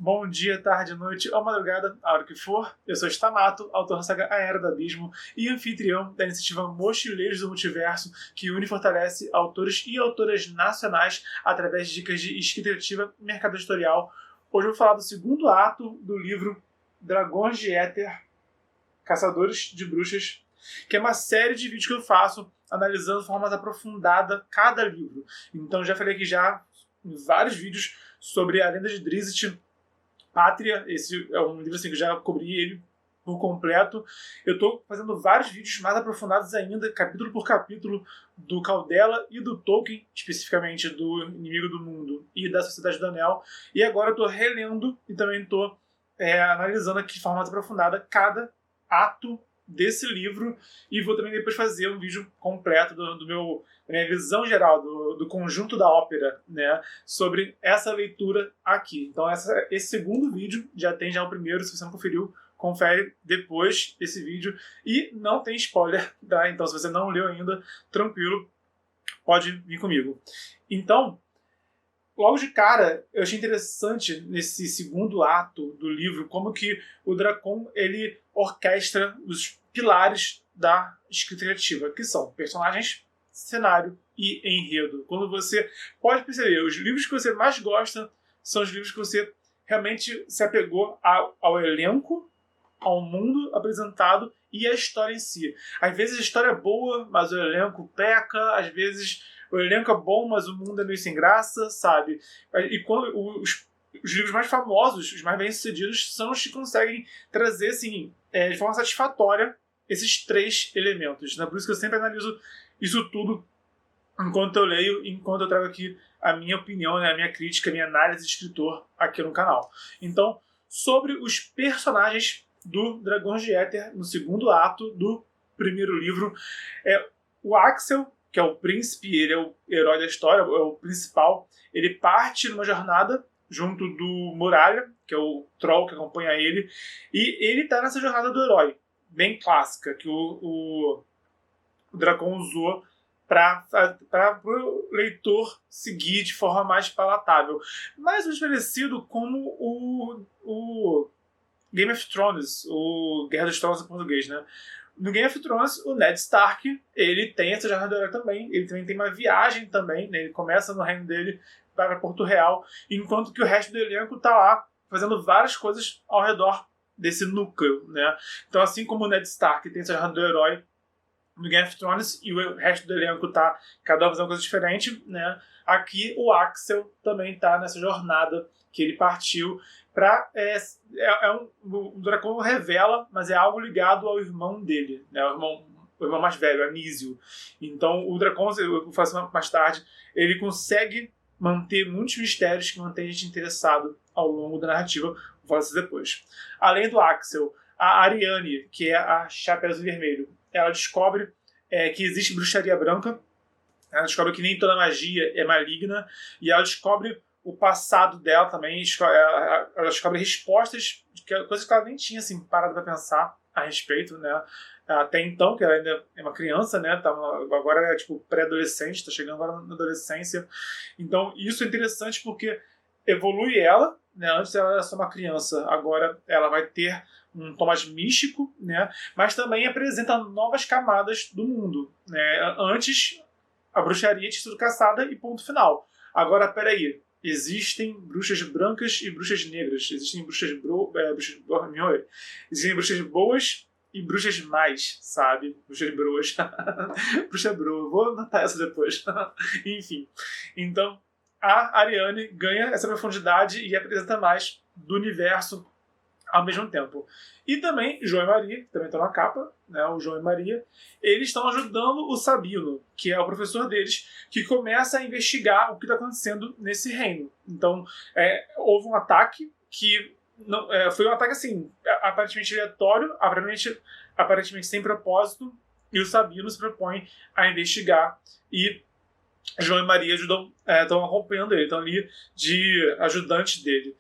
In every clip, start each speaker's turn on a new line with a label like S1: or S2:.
S1: Bom dia, tarde, noite ou madrugada, a hora que for. Eu sou Stamato, autor da saga A Era do Abismo e anfitrião da iniciativa Mochileiros do Multiverso, que une e fortalece autores e autoras nacionais através de dicas de escrita criativa e mercado editorial. Hoje eu vou falar do segundo ato do livro Dragões de Éter, Caçadores de Bruxas, que é uma série de vídeos que eu faço analisando de forma mais aprofundada cada livro. Então já falei aqui já em vários vídeos sobre a Lenda de Drizzt, Pátria. Esse é um livro assim, que eu já cobri ele por completo. Eu estou fazendo vários vídeos mais aprofundados ainda, capítulo por capítulo, do Caldela e do Tolkien, especificamente do Inimigo do Mundo e da Sociedade do Anel. E agora eu estou relendo e também estou analisando aqui de forma mais aprofundada cada ato desse livro, e vou também depois fazer um vídeo completo da minha visão geral do conjunto da ópera, né, sobre essa leitura aqui. Então esse segundo vídeo já tem o primeiro. Se você não conferiu, confere depois desse vídeo, e não tem spoiler, tá? Então se você não leu ainda, tranquilo, pode vir comigo. Então, logo de cara, eu achei interessante nesse segundo ato do livro como que o Dracon ele orquestra os pilares da escrita criativa, que são personagens, cenário e enredo. Quando você pode perceber, os livros que você mais gosta são os livros que você realmente se apegou ao elenco, ao mundo apresentado e à história em si. Às vezes a história é boa, mas o elenco peca. Às vezes o elenco é bom, mas o mundo é meio sem graça, sabe? E quando os livros mais famosos, os mais bem-sucedidos, são os que conseguem trazer, assim, de forma satisfatória esses três elementos, né? Por isso que eu sempre analiso isso tudo enquanto eu leio e enquanto eu trago aqui a minha opinião, né, a minha crítica, a minha análise de escritor aqui no canal. Então, sobre os personagens do Dragões de Éter, no segundo ato do primeiro livro, o Axel, que é o príncipe, ele é o herói da história, é o principal. Ele parte numa jornada junto do Muralha, que é o troll que acompanha ele, e ele está nessa jornada do herói, bem clássica, que o Dracon usou para o leitor seguir de forma mais palatável. Mais ou menos parecido como o Game of Thrones, o Guerra dos Tronos em português, né? No Game of Thrones, o Ned Stark, ele tem essa jornada do herói também, ele também tem uma viagem também, né? Ele começa no reino dele, vai para Porto Real, enquanto que o resto do elenco está lá fazendo várias coisas ao redor desse núcleo, né? Então, assim como o Ned Stark tem essa jornada do herói no Game of Thrones e o resto do elenco tá cada um fazendo coisa diferente, né? Aqui o Axel também tá nessa jornada que ele partiu para o Dracon revela, mas é algo ligado ao irmão dele, né? O irmão mais velho, Anísio. Então o Dracon, eu faço mais tarde, ele consegue manter muitos mistérios que mantém a gente interessado ao longo da narrativa. Vou falar isso depois. Além do Axel, a Ariane, que é a Chapéu Azul e Vermelho, ela descobre que existe bruxaria branca. Ela descobre que nem toda magia é maligna, e ela descobre o passado dela também. Ela descobre respostas, coisas que ela nem tinha assim, parado para pensar a respeito, né? Até então, que ela ainda é uma criança, né? Agora é tipo pré-adolescente, está chegando agora na adolescência. Então isso é interessante porque evolui ela, né? Antes ela era só uma criança, agora ela vai ter um tom mais místico, né? Mas também apresenta novas camadas do mundo, né? Antes a bruxaria tinha sido caçada e ponto final. Agora, peraí, existem bruxas brancas e bruxas negras, existem existem bruxas boas e bruxas mais, sabe? Bruxas broas. Bruxa broa, vou anotar essa depois. Enfim, então a Ariane ganha essa profundidade e apresenta mais do universo ao mesmo tempo. E também João e Maria, que também estão na capa, né, o João e Maria, eles estão ajudando o Sabino, que é o professor deles, que começa a investigar o que está acontecendo nesse reino. Então, houve um ataque que não, foi um ataque assim, aparentemente aleatório, aparentemente sem propósito, e o Sabino se propõe a investigar, e João e Maria estão acompanhando ele, estão ali de ajudantes dele.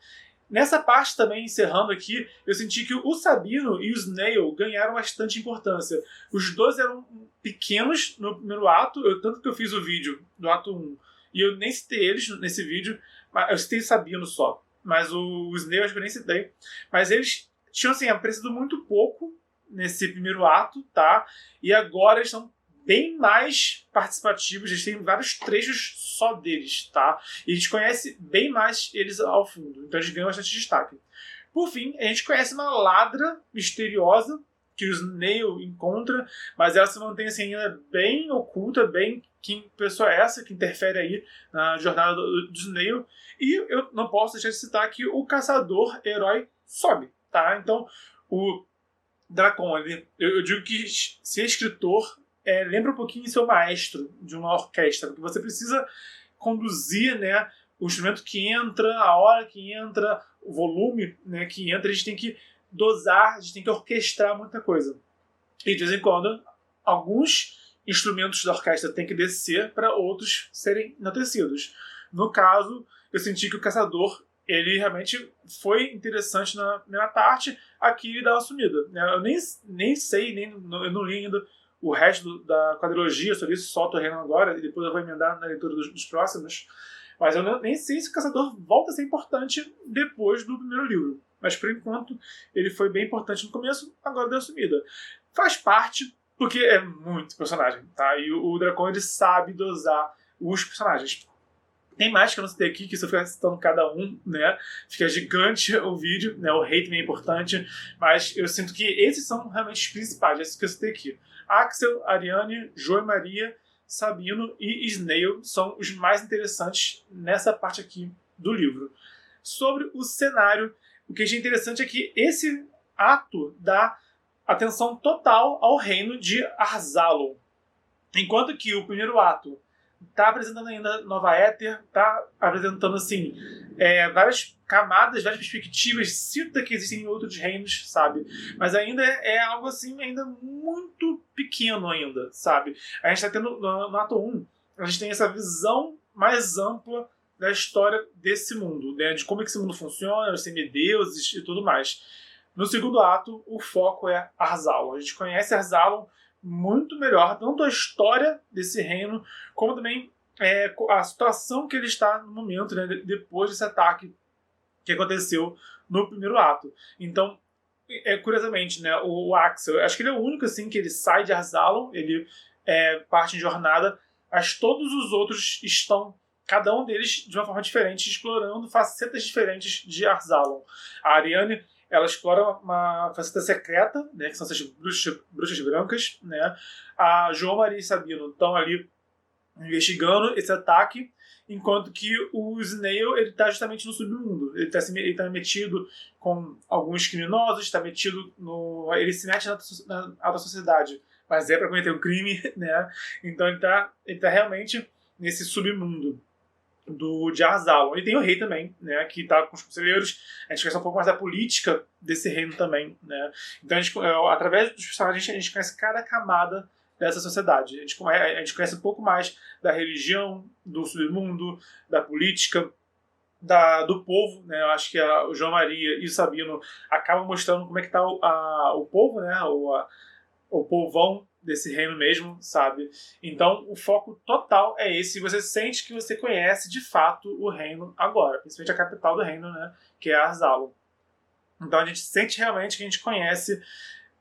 S1: Nessa parte também, encerrando aqui, eu senti que o Sabino e o Snail ganharam bastante importância. Os dois eram pequenos no primeiro ato, tanto que eu fiz o vídeo do ato 1, e eu nem citei eles nesse vídeo, mas eu citei o Sabino só. mas o Snape acho que eu nem citei. Mas eles tinham, assim, aparecido muito pouco nesse primeiro ato, tá? E agora eles estão bem mais participativos, eles têm vários trechos só deles, tá? E a gente conhece bem mais eles ao fundo, então eles ganham bastante destaque. Por fim, a gente conhece uma ladra misteriosa que o Snail encontra, mas ela se mantém assim, ainda bem oculta, bem que pessoa é essa que interfere aí na jornada do Snail. E eu não posso deixar de citar que o caçador-herói sobe, tá? Então, o Dracon, eu digo que ser escritor lembra um pouquinho seu maestro de uma orquestra, porque você precisa conduzir, né, o instrumento que entra, a hora que entra, o volume, né, que entra, a gente tem que dosar, a gente tem que orquestrar muita coisa. E de vez em quando, alguns instrumentos da orquestra têm que descer para outros serem enaltecidos. No caso, eu senti que o Caçador ele realmente foi interessante na primeira parte, aqui ele dá uma sumida. Eu nem sei, eu não li ainda o resto da quadrilogia sobre isso, só tô lendo agora, e depois eu vou emendar na leitura dos próximos. Mas eu nem sei se o Caçador volta a ser importante depois do primeiro livro. Mas por enquanto ele foi bem importante no começo, agora deu sumida. Faz parte, porque é muito personagem, tá? E o Dracon ele sabe dosar os personagens. Tem mais que eu não citei aqui, que se eu ficar citando cada um, né, fica gigante o vídeo, né, o rei também é importante, mas eu sinto que esses são realmente os principais, esses que eu citei aqui. Axel, Ariane, Jo e Maria, Sabino e Snail são os mais interessantes nessa parte aqui do livro. Sobre o cenário, o que achei interessante é que esse ato dá atenção total ao reino de Arzalon. Enquanto que o primeiro ato está apresentando ainda Nova Éter, está apresentando assim várias camadas, várias perspectivas, cita que existem outros reinos, sabe? Mas ainda é algo assim, ainda muito pequeno ainda, sabe? A gente está tendo no ato 1, a gente tem essa visão mais ampla da história desse mundo, né? De como é que esse mundo funciona, os semideuses e tudo mais. No segundo ato, o foco é Arzalon. A gente conhece Arzalon muito melhor, tanto a história desse reino, como também a situação que ele está no momento, né, depois desse ataque que aconteceu no primeiro ato. Então, curiosamente, né, o Axel, acho que ele é o único assim, que ele sai de Arzalon, ele parte em jornada, mas todos os outros estão, cada um deles de uma forma diferente, explorando facetas diferentes de Arzalon. A Ariane, ela explora uma faceta secreta, né, que são essas bruxas brancas, né? A João Maria e Sabino estão ali investigando esse ataque, enquanto que o Snail ele está justamente no submundo. Ele tá metido com alguns criminosos, ele se mete na alta sociedade, mas é para cometer um crime, né? Então ele tá realmente nesse submundo de Arzalon. E tem o rei também, né, que está com os conselheiros. A gente conhece um pouco mais da política desse reino também, né? Então, através dos personagens, a gente conhece cada camada dessa sociedade. A gente conhece um pouco mais da religião, do submundo, da política, do povo, né? Eu acho que o João Maria e o Sabino acabam mostrando como é que está o povo, né? O povão desse reino mesmo, sabe? Então, o foco total é esse. Você sente que você conhece, de fato, o reino agora. Principalmente a capital do reino, né? Que é Arzalon. Então, a gente sente realmente que a gente conhece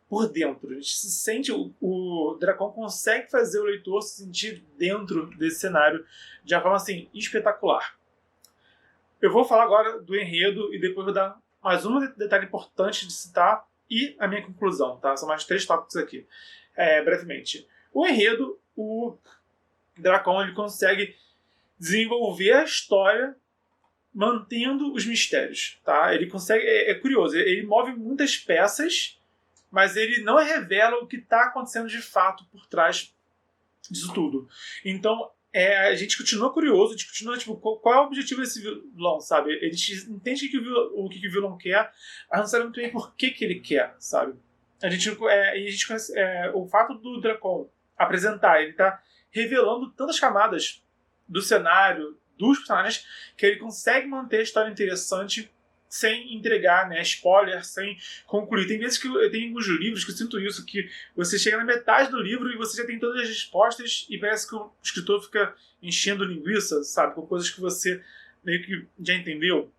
S1: por dentro. A gente se sente... O Dracon consegue fazer o leitor se sentir dentro desse cenário de uma forma, assim, espetacular. Eu vou falar agora do enredo e depois vou dar mais um detalhe importante de citar e a minha conclusão, tá? São mais 3 tópicos aqui. Brevemente. O enredo, o Dracon ele consegue desenvolver a história mantendo os mistérios, tá? Ele consegue, é curioso, ele move muitas peças, mas ele não revela o que está acontecendo de fato por trás disso tudo. Então, a gente continua curioso, a gente continua, tipo, qual é o objetivo desse vilão, sabe? A gente entende o que o vilão quer, mas não sabe muito bem por que ele quer, sabe? A gente conhece, o fato do Dracon apresentar, ele tá revelando tantas camadas do cenário, dos personagens, que ele consegue manter a história interessante sem entregar, né, spoiler, sem concluir. Tem vezes que eu tenho alguns livros que eu sinto isso, que você chega na metade do livro e você já tem todas as respostas e parece que o escritor fica enchendo linguiça, sabe, com coisas que você meio que já entendeu.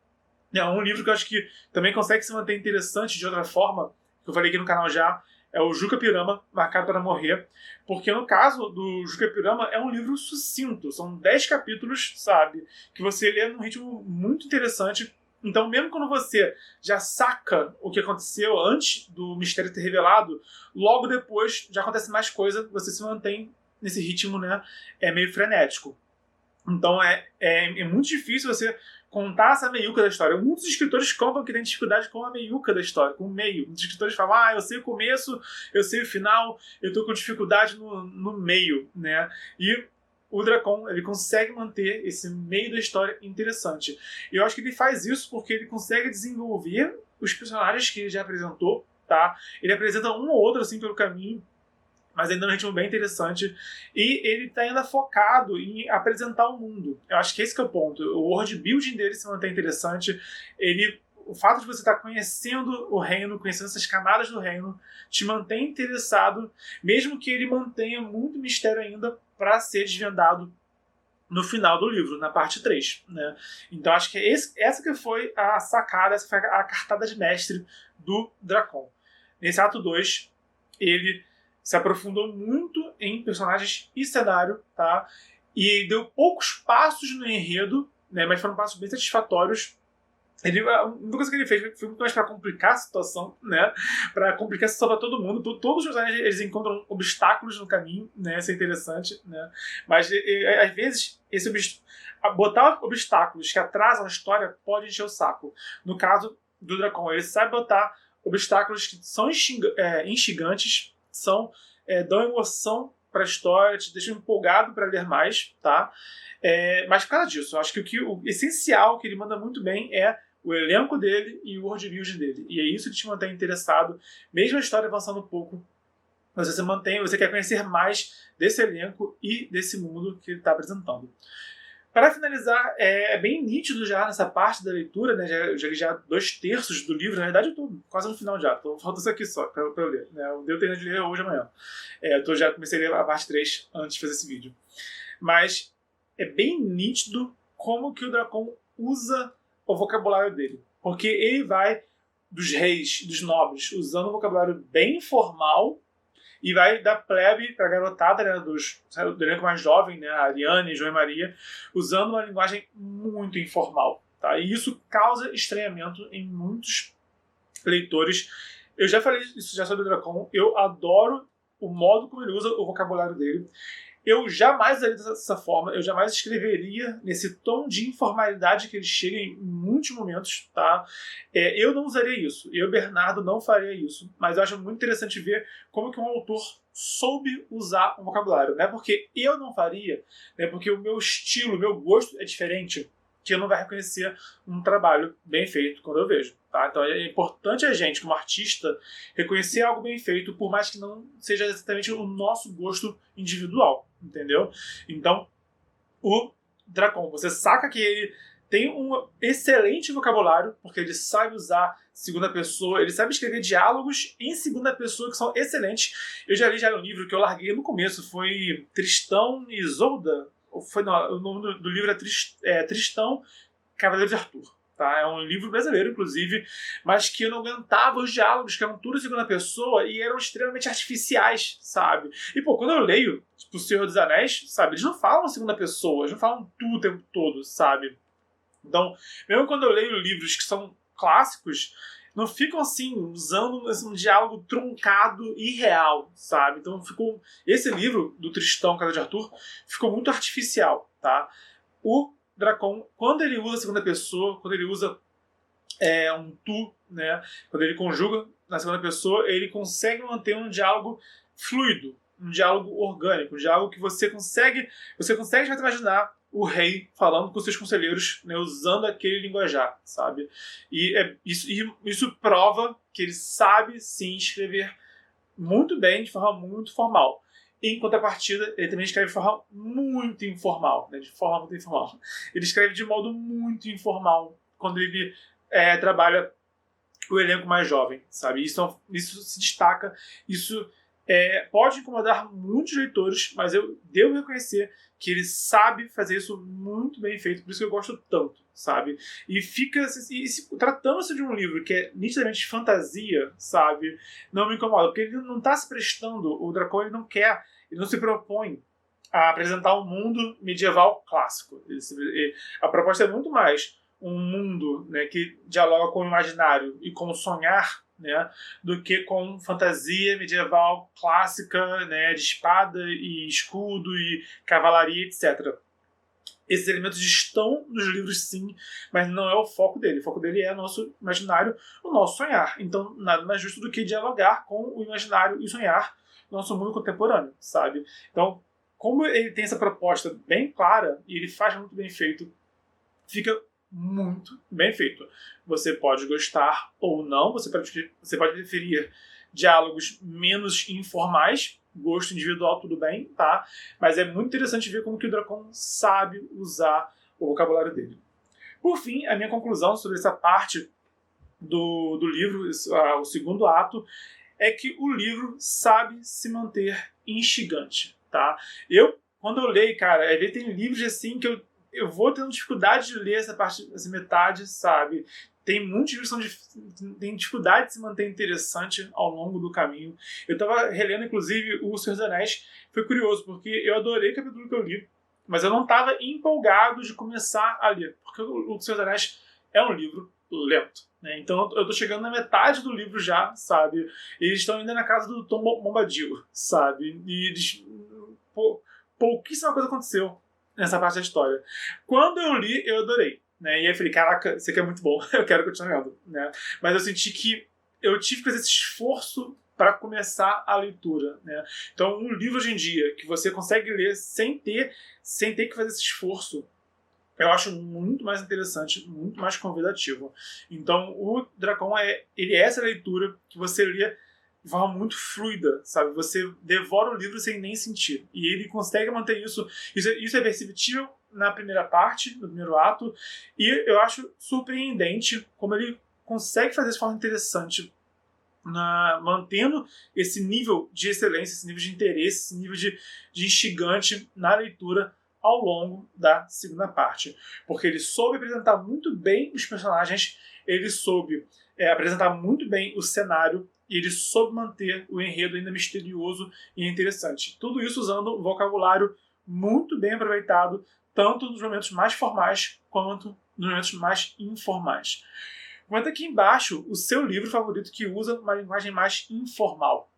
S1: É um livro que eu acho que também consegue se manter interessante de outra forma, que eu falei aqui no canal já, é o Juca Pirama, Marcado para Morrer, porque no caso do Juca Pirama é um livro sucinto, são 10 capítulos, sabe, que você lê num ritmo muito interessante. Então, mesmo quando você já saca o que aconteceu antes do mistério ter revelado, logo depois já acontece mais coisa, você se mantém nesse ritmo, né, meio frenético. Então é muito difícil você contar essa meiuca da história. Muitos escritores contam que tem dificuldade com a meiuca da história, com o meio. Muitos escritores falam, eu sei o começo, eu sei o final, eu tô com dificuldade no meio, né? E o Dracon, ele consegue manter esse meio da história interessante. E eu acho que ele faz isso porque ele consegue desenvolver os personagens que ele já apresentou, tá? Ele apresenta um ou outro, assim, pelo caminho, mas ainda é um ritmo bem interessante. E ele está ainda focado em apresentar o mundo. Eu acho que esse que é o ponto. O world building dele se mantém interessante. O fato de você estar conhecendo o reino, conhecendo essas camadas do reino, te mantém interessado, mesmo que ele mantenha muito mistério ainda para ser desvendado no final do livro, na parte 3. Né? Então acho que essa que foi a sacada, essa foi a cartada de mestre do Dracon. Nesse ato 2, ele se aprofundou muito em personagens e cenário, tá? E deu poucos passos no enredo, né? Mas foram passos bem satisfatórios. A única coisa que ele fez foi muito mais para complicar a situação, né? Para complicar a situação para todo mundo. Todos os personagens eles encontram obstáculos no caminho, né? Isso é interessante, né? Mas às vezes botar obstáculos que atrasam a história pode encher o saco. No caso do Dracon, ele sabe botar obstáculos que são instigantes, dão emoção para a história, te deixam empolgado para ler mais, tá? Mas por causa disso, eu acho que o essencial que ele manda muito bem é o elenco dele e o world building dele. E é isso que te mantém interessado, mesmo a história avançando um pouco, mas você quer conhecer mais desse elenco e desse mundo que ele está apresentando. Para finalizar, é bem nítido já nessa parte da leitura, né? Já li 2/3 do livro, na verdade eu estou quase no final já, falta isso aqui só para eu ler. Né? Eu tenho de ler hoje amanhã. Já comecei a ler a parte 3 antes de fazer esse vídeo. Mas é bem nítido como que o Dracon usa o vocabulário dele. Porque ele vai dos reis, dos nobres, usando um vocabulário bem informal, e vai da plebe para a garotada, né, do elenco mais jovem, né, a Ariane, João e Maria, usando uma linguagem muito informal. Tá? E isso causa estranhamento em muitos leitores. Eu já falei isso já sobre o Dracon, eu adoro o modo como ele usa o vocabulário dele. Eu jamais usaria dessa forma, eu jamais escreveria nesse tom de informalidade que ele chega em muitos momentos, tá? Eu não usaria isso, eu, Bernardo, não faria isso, mas eu acho muito interessante ver como que um autor soube usar o vocabulário. Não é porque eu não faria, é porque o meu estilo, o meu gosto é diferente, que eu não vai reconhecer um trabalho bem feito quando eu vejo. Tá? Então é importante a gente, como artista, reconhecer algo bem feito, por mais que não seja exatamente o nosso gosto individual, entendeu? Então, o Dracon, você saca que ele tem um excelente vocabulário, porque ele sabe usar segunda pessoa, ele sabe escrever diálogos em segunda pessoa que são excelentes. Eu já li um livro que eu larguei no começo, foi Tristão e Isolda. O nome do livro é Tristão, Cavaleiro de Arthur. Tá? É um livro brasileiro, inclusive, mas que eu não aguentava os diálogos, que eram tudo em segunda pessoa e eram extremamente artificiais, sabe? E, quando eu leio, tipo, O Senhor dos Anéis, sabe? Eles não falam em segunda pessoa, eles não falam tudo o tempo todo, sabe? Então, mesmo quando eu leio livros que são clássicos, não ficam assim, usando um diálogo truncado e real, sabe? Então esse livro do Tristão, Casa de Arthur, ficou muito artificial, tá? O Dracon, quando ele usa a segunda pessoa, quando ele usa um tu, né? Quando ele conjuga na segunda pessoa, ele consegue manter um diálogo fluido, um diálogo orgânico, um diálogo que você consegue já imaginar o rei falando com seus conselheiros, né, usando aquele linguajar, sabe? E isso prova que ele sabe sim escrever muito bem, de forma muito formal. Em contrapartida, ele também escreve de forma muito informal, né? De forma muito informal. Ele escreve de modo muito informal quando ele trabalha o elenco mais jovem, sabe? Isso se destaca, isso Pode incomodar muitos leitores, mas eu devo reconhecer que ele sabe fazer isso muito bem feito, por isso que eu gosto tanto, sabe? E fica... tratando-se de um livro que é nitidamente fantasia, sabe? Não me incomoda, porque ele não está se prestando, o Dracon ele não se propõe a apresentar um mundo medieval clássico. A proposta é muito mais um mundo, né, que dialoga com o imaginário e com o sonhar, né, do que com fantasia medieval clássica, né, de espada e escudo e cavalaria, etc. Esses elementos estão nos livros, sim, mas não é o foco dele. O foco dele é o nosso imaginário, o nosso sonhar. Então, nada mais justo do que dialogar com o imaginário e sonhar no nosso mundo contemporâneo, sabe? Então, como ele tem essa proposta bem clara e ele faz muito bem feito, fica muito bem feito. Você pode gostar ou não, você pode preferir diálogos menos informais, gosto individual, tudo bem, tá? Mas é muito interessante ver como que o Dracon sabe usar o vocabulário dele. Por fim, a minha conclusão sobre essa parte do livro, o segundo ato, é que o livro sabe se manter instigante, tá? Quando eu leio, cara, tem livros assim que eu vou tendo dificuldade de ler essa metade, sabe? Tem muitos livros que têm dificuldade de se manter interessante ao longo do caminho. Eu estava relendo, inclusive, O Senhor dos Anéis. Foi curioso, porque eu adorei o capítulo que eu li, mas eu não estava empolgado de começar a ler, porque O Senhor dos Anéis é um livro lento, né? Então eu tô chegando na metade do livro já, sabe? E eles estão ainda na casa do Tom Bombadil, sabe? E pouquíssima coisa aconteceu nessa parte da história. Quando eu li, eu adorei, né? E aí eu falei, caraca, isso aqui é muito bom, eu quero continuar lendo, né? Mas eu senti que eu tive que fazer esse esforço para começar a leitura, né? Então, um livro hoje em dia que você consegue ler sem ter que fazer esse esforço, eu acho muito mais interessante, muito mais convidativo. Então, o Dracon ele é essa leitura que você lê de forma muito fluida, sabe? Você devora o livro sem nem sentir. E ele consegue manter isso. Isso é perceptível na primeira parte, no primeiro ato. E eu acho surpreendente como ele consegue fazer isso de forma interessante, mantendo esse nível de excelência, esse nível de interesse, esse nível de instigante na leitura ao longo da segunda parte. Porque ele soube apresentar muito bem os personagens, ele soube apresentar muito bem o cenário, e ele soube manter o enredo ainda misterioso e interessante. Tudo isso usando um vocabulário muito bem aproveitado, tanto nos momentos mais formais quanto nos momentos mais informais. Comenta aqui embaixo o seu livro favorito que usa uma linguagem mais informal.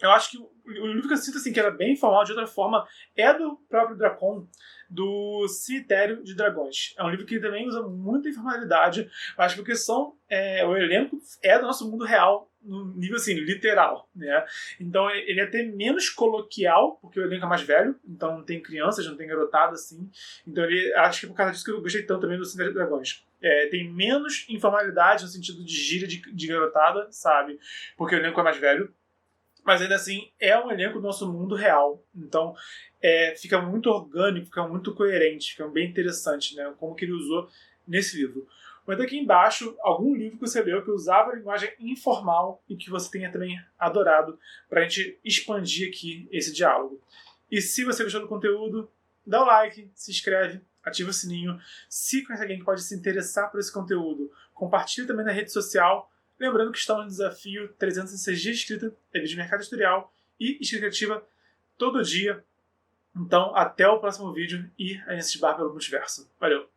S1: Eu acho que o livro que eu sinto assim, que era bem informal de outra forma é do próprio Dracon, do Cemitério de Dragões. É um livro que também usa muita informalidade, mas porque o elenco é do nosso mundo real, no nível assim, literal, né? Então ele é até menos coloquial, porque o elenco é mais velho, então não tem crianças, não tem garotada assim. Então acho que é por causa disso que eu gostei tanto também do Cemitério de Dragões. Tem menos informalidade no sentido de gíria de garotada, sabe? Porque o elenco é mais velho. Mas ainda assim é um elenco do nosso mundo real. Então fica muito orgânico, fica muito coerente, fica bem interessante, né? Como que ele usou nesse livro. Comenta aqui embaixo algum livro que você leu que usava a linguagem informal e que você tenha também adorado, para a gente expandir aqui esse diálogo. E se você gostou do conteúdo, dá o like, se inscreve, ativa o sininho. Se conhece alguém que pode se interessar por esse conteúdo, compartilhe também na rede social. Lembrando que estamos no desafio 306 dias de escrita, vídeo de mercado editorial e escrita criativa todo dia. Então, até o próximo vídeo e a gente se esbarra pelo multiverso. Valeu!